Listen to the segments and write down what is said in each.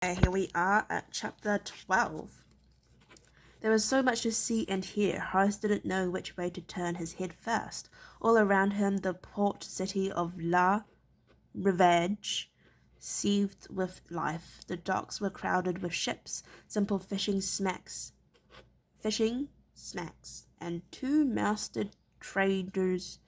Here we are at chapter 12. There was so much to see and hear, Horace didn't know which way to turn his head first. All around him, the port city of La Rivage seethed with life. The docks were crowded with ships, simple fishing smacks, and two masted traders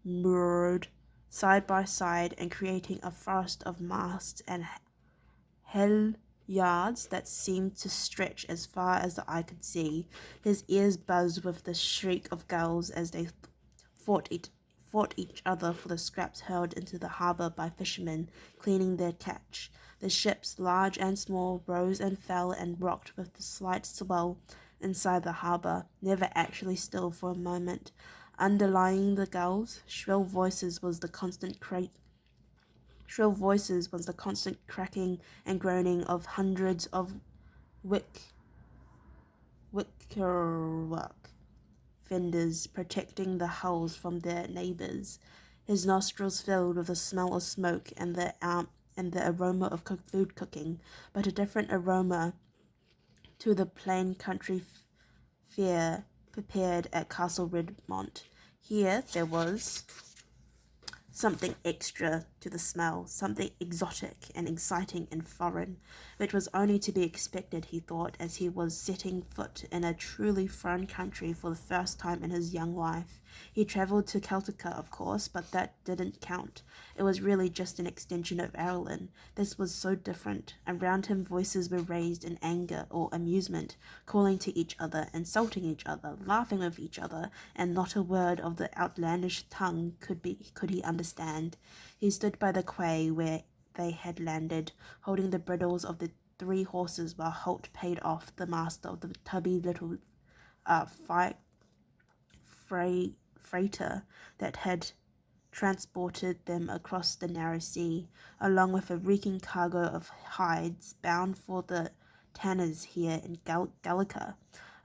moored side by side and creating a forest of masts and yards that seemed to stretch as far as the eye could see. His ears buzzed with the shriek of gulls as they fought each other for the scraps hurled into the harbour by fishermen cleaning their catch. The ships, large and small, rose and fell and rocked with the slight swell inside the harbour, never actually still for a moment. Underlying the gulls, shrill voices was the constant cracking and groaning of hundreds of wickerwork fenders protecting the hulls from their neighbours. His nostrils filled with the smell of smoke and the aroma of food cooking, but a different aroma to the plain country fare prepared at Castle Redmont. Here there was something extra to the smell, something exotic and exciting and foreign, which was only to be expected, he thought, as he was setting foot in a truly foreign country for the first time in his young life. He travelled to Celtica, of course, but that didn't count. It was really just an extension of Ireland. This was so different. Around him voices were raised in anger or amusement, calling to each other, insulting each other, laughing with each other, and not a word of the outlandish tongue could he understand. He stood by the quay where they had landed, holding the bridles of the 3 horses while Holt paid off the master of the tubby little freighter that had transported them across the narrow sea, along with a reeking cargo of hides bound for the tanners here in Gallica.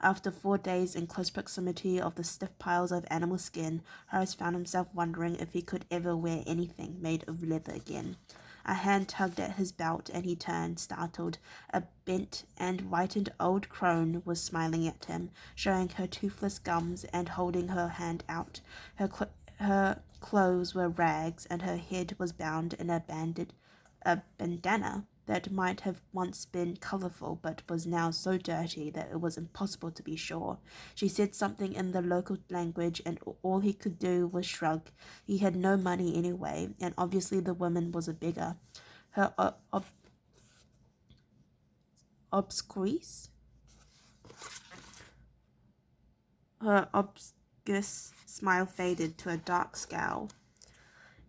After 4 days in close proximity of the stiff piles of animal skin, Horace found himself wondering if he could ever wear anything made of leather again. A hand tugged at his belt, and he turned, startled. A bent and whitened old crone was smiling at him, showing her toothless gums and holding her hand out. Her clothes were rags, and her head was bound in a bandana that might have once been colourful but was now so dirty that it was impossible to be sure. She said something in the local language, and all he could do was shrug. He had no money anyway, and obviously the woman was a beggar. Her obscure smile faded to a dark scowl,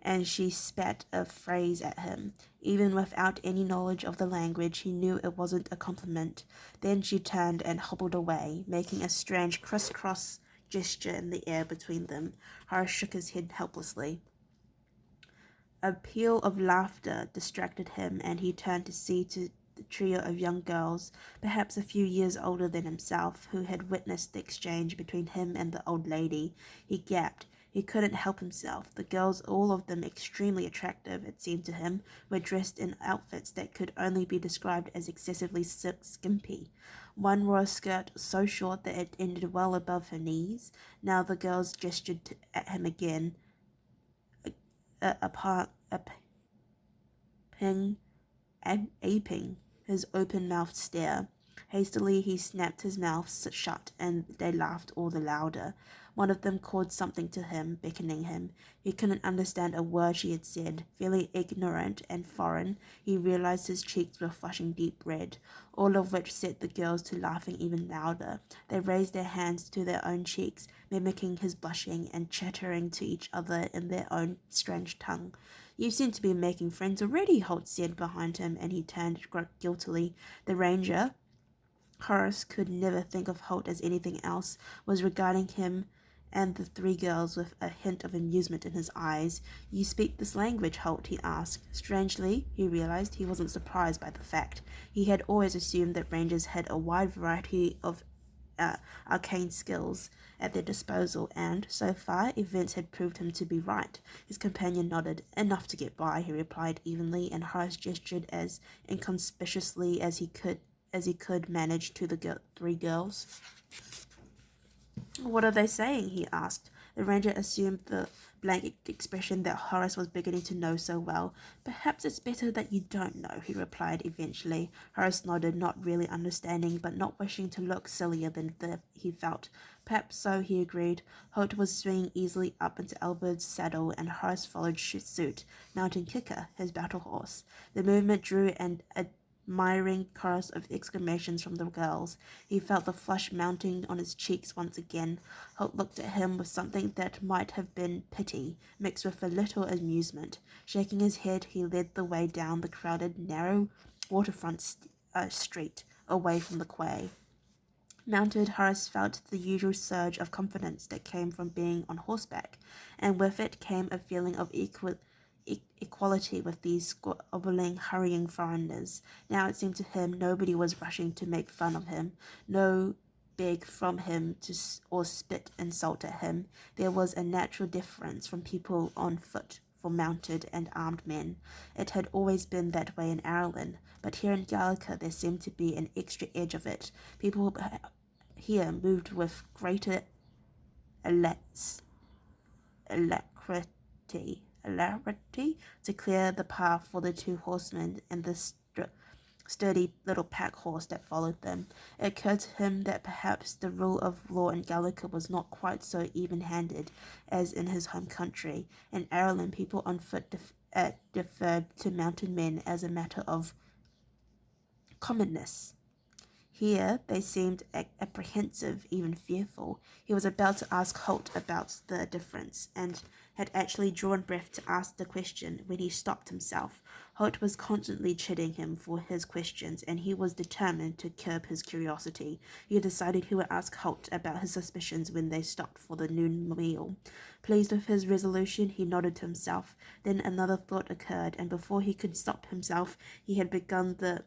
and she spat a phrase at him. Even without any knowledge of the language, he knew it wasn't a compliment. Then she turned and hobbled away, making a strange crisscross gesture in the air between them. Horace shook his head helplessly. A peal of laughter distracted him, and he turned to see the trio of young girls, perhaps a few years older than himself, who had witnessed the exchange between him and the old lady. He gaped. He couldn't help himself. The girls, all of them extremely attractive, it seemed to him, were dressed in outfits that could only be described as excessively skimpy. One wore a skirt so short that it ended well above her knees. Now the girls gestured at him again, aping his open-mouthed stare. Hastily he snapped his mouth shut, and they laughed all the louder. One of them called something to him, beckoning him. He couldn't understand a word she had said. Feeling ignorant and foreign, he realized his cheeks were flushing deep red, all of which set the girls to laughing even louder. They raised their hands to their own cheeks, mimicking his blushing and chattering to each other in their own strange tongue. "You seem to be making friends already," Holt said behind him, and he turned guiltily. The ranger, Horace could never think of Holt as anything else, was regarding him and the 3 girls with a hint of amusement in his eyes. "You speak this language, Holt?" he asked. Strangely, he realized, he wasn't surprised by the fact. He had always assumed that rangers had a wide variety of arcane skills at their disposal, and, so far, events had proved him to be right. His companion nodded. Enough to get by, he replied evenly, and Horace gestured as inconspicuously as he could manage to the three girls. What are they saying? He asked. The ranger assumed the blank expression that Horace was beginning to know so well. Perhaps it's better that you don't know, he replied eventually. Horace nodded, not really understanding, but not wishing to look sillier than he felt. Perhaps so, he agreed. Holt was swinging easily up into Albert's saddle, and Horace followed suit, mounting Kicker, his battle horse. The movement drew an admiring chorus of exclamations from the girls. He felt the flush mounting on his cheeks once again. Holt looked at him with something that might have been pity, mixed with a little amusement. Shaking his head, he led the way down the crowded, narrow waterfront street, away from the quay. Mounted, Horace felt the usual surge of confidence that came from being on horseback, and with it came a feeling of equality with these squabbling, hurrying foreigners. Now it seemed to him nobody was rushing to make fun of him, no beg from him or spit insult at him. There was a natural deference from people on foot for mounted and armed men. It had always been that way in Ireland, but here in Gallica there seemed to be an extra edge of it. People here moved with greater alacrity to clear the path for the two horsemen and the sturdy little pack horse that followed them. It occurred to him that perhaps the rule of law in Gallica was not quite so even-handed as in his home country. In Ireland, people on foot deferred to mounted men as a matter of commonness. Here they seemed apprehensive, even fearful. He was about to ask Holt about the difference, and had actually drawn breath to ask the question when he stopped himself. Holt was constantly chiding him for his questions, and he was determined to curb his curiosity. He decided he would ask Holt about his suspicions when they stopped for the noon meal. Pleased with his resolution, he nodded to himself. Then another thought occurred, and before he could stop himself, he had begun the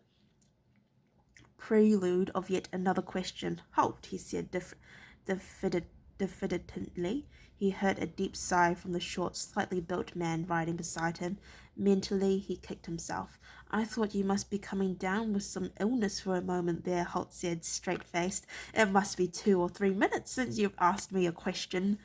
prelude of yet another question. Halt, he said diffidently. He heard a deep sigh from the short, slightly built man riding beside him. Mentally, he kicked himself. I thought you must be coming down with some illness for a moment there, Holt said, straight-faced. It must be 2 or 3 minutes since you've asked me a question.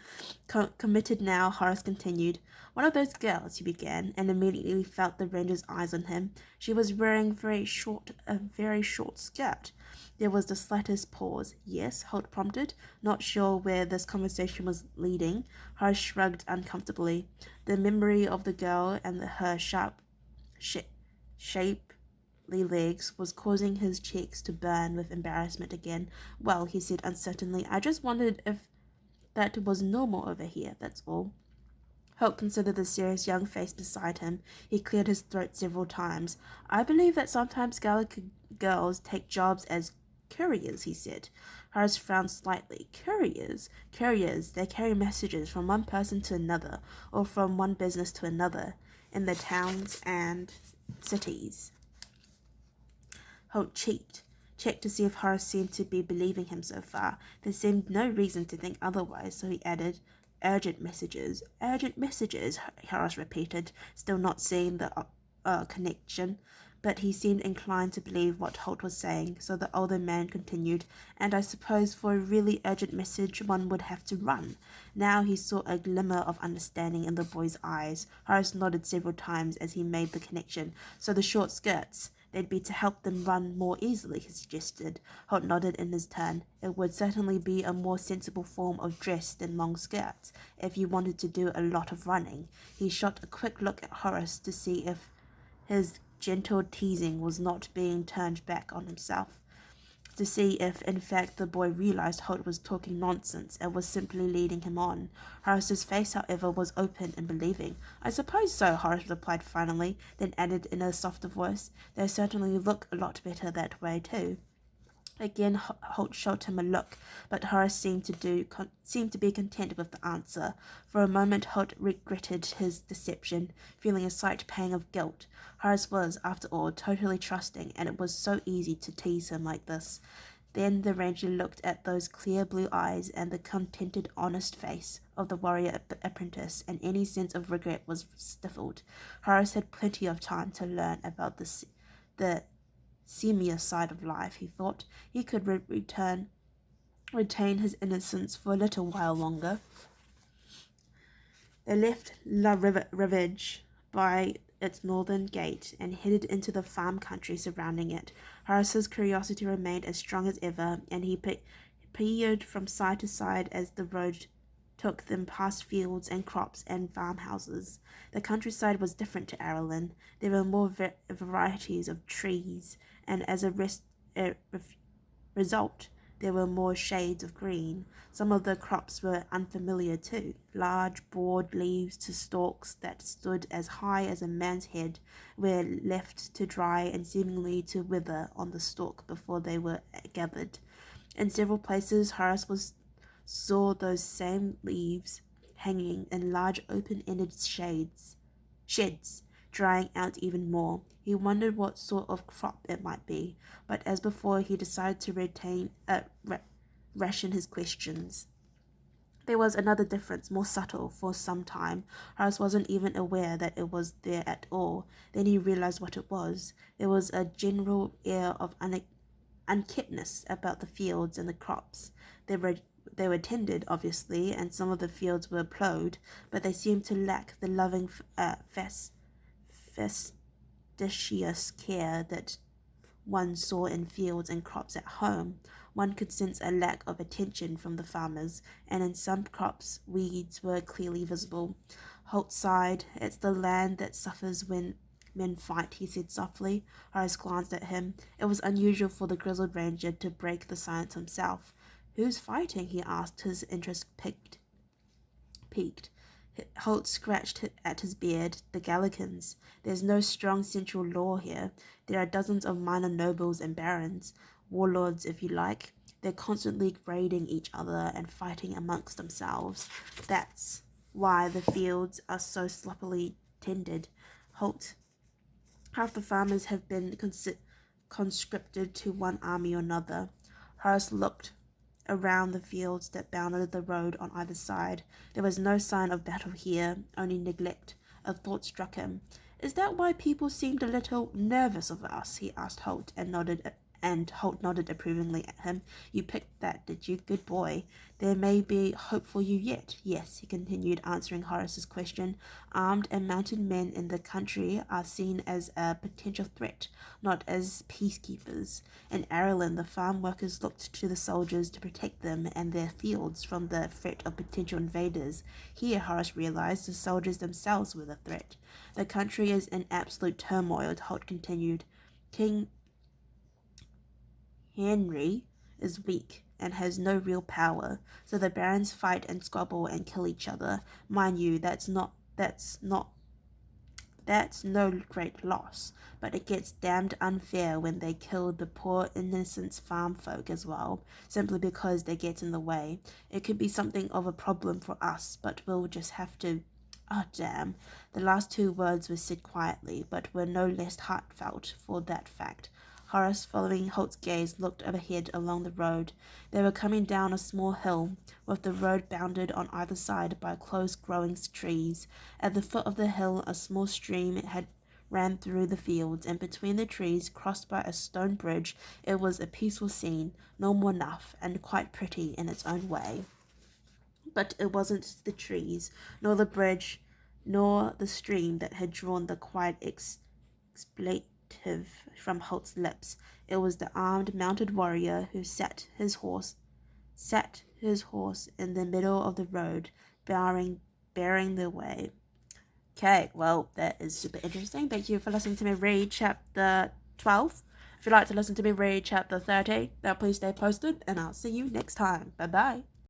Committed now, Horace continued. One of those girls, he began, and immediately felt the ranger's eyes on him. She was wearing a very short skirt. There was the slightest pause. Yes, Holt prompted, not sure where this conversation was leading. Horace shrugged uncomfortably. The memory of the girl and her sharp, shapely legs was causing his cheeks to burn with embarrassment again. Well, he said uncertainly, I just wondered if that was normal over here, that's all. Holt considered the serious young face beside him. He cleared his throat several times. I believe that sometimes Gallica girls take jobs as couriers, he said. Horace frowned slightly. Couriers? Couriers. They carry messages from one person to another, or from one business to another, in the towns and cities. Holt checked to see if Horace seemed to be believing him so far. There seemed no reason to think otherwise, so he added, Urgent messages, Horace repeated, still not seeing the connection. But he seemed inclined to believe what Holt was saying, so the older man continued, and I suppose for a really urgent message one would have to run. Now he saw a glimmer of understanding in the boy's eyes. Horace nodded several times as he made the connection. So the short skirts, they'd be to help them run more easily, he suggested. Holt nodded in his turn. It would certainly be a more sensible form of dress than long skirts, if you wanted to do a lot of running. He shot a quick look at Horace to see if his gentle teasing was not being turned back on himself, to see if, in fact, the boy realized Holt was talking nonsense and was simply leading him on. Horace's face, however, was open and believing. I suppose so, Horace replied finally, then added in a softer voice, they certainly look a lot better that way, too. Again, Holt shot him a look, but Horace seemed to be content with the answer. For a moment, Holt regretted his deception, feeling a slight pang of guilt. Horace was, after all, totally trusting, and it was so easy to tease him like this. Then the ranger looked at those clear blue eyes and the contented, honest face of the warrior apprentice, and any sense of regret was stifled. Horace had plenty of time to learn about the seamier side of life, he thought. He could retain his innocence for a little while longer. They left La Rivage by its northern gate and headed into the farm country surrounding it. Horace's curiosity remained as strong as ever, and he peered from side to side as the road took them past fields and crops and farmhouses. The countryside was different to Ireland. There were more varieties of trees, and as a result, there were more shades of green. Some of the crops were unfamiliar too. Large broad leaves to stalks that stood as high as a man's head were left to dry and seemingly to wither on the stalk before they were gathered. In several places Horace saw those same leaves hanging in large open-ended sheds, drying out even more. He wondered what sort of crop it might be, but as before he decided to ration his questions. There was another difference, more subtle. For some time Horace wasn't even aware that it was there at all. Then he realized what it was. There was a general air of unkeptness about the fields and the crops. They were tended, obviously, and some of the fields were ploughed, but they seemed to lack the loving fastidious care that one saw in fields and crops at home. One could sense a lack of attention from the farmers, and in some crops weeds were clearly visible. Holt sighed. "It's the land that suffers when men fight," he said softly. Horace glanced at him. It was unusual for the grizzled ranger to break the silence himself. "Who's fighting?" he asked, his interest piqued. Holt scratched at his beard. "The Gallicans. There's no strong central law here. There are dozens of minor nobles and barons, warlords if you like. They're constantly raiding each other and fighting amongst themselves. That's why the fields are so sloppily tended. Holt, half the farmers have been conscripted to one army or another." Horace looked around the fields that bounded the road on either side. There was no sign of battle here, only neglect. A thought struck him. "Is that why people seemed a little nervous of us?" he asked Holt, and Holt nodded approvingly at him. "You picked that, did you? Good boy. There may be hope for you yet." "Yes," he continued, answering Horace's question. "Armed and mounted men in the country are seen as a potential threat, not as peacekeepers. In Ireland, the farm workers looked to the soldiers to protect them and their fields from the threat of potential invaders. Here, Horace realized, the soldiers themselves were the threat. The country is in absolute turmoil," Holt continued. "King Henry is weak and has no real power, so the barons fight and squabble and kill each other. Mind you, that's no great loss, but it gets damned unfair when they kill the poor innocent farm folk as well, simply because they get in the way. It could be something of a problem for us, but we'll just have to—" "Oh, damn." The last two words were said quietly, but were no less heartfelt for that fact. Horace, following Holt's gaze, looked ahead along the road. They were coming down a small hill, with the road bounded on either side by close-growing trees. At the foot of the hill a small stream ran through the fields, and between the trees, crossed by a stone bridge, it was a peaceful scene, normal enough, and quite pretty in its own way. But it wasn't the trees, nor the bridge, nor the stream that had drawn the quiet expletive from Holt's lips. It was the armed, mounted warrior who sat his horse in the middle of the road, bearing the way. Okay, well, that is super interesting. Thank you for listening to me read chapter 12. If you'd like to listen to me read chapter 13, then please stay posted, and I'll see you next time. Bye-bye.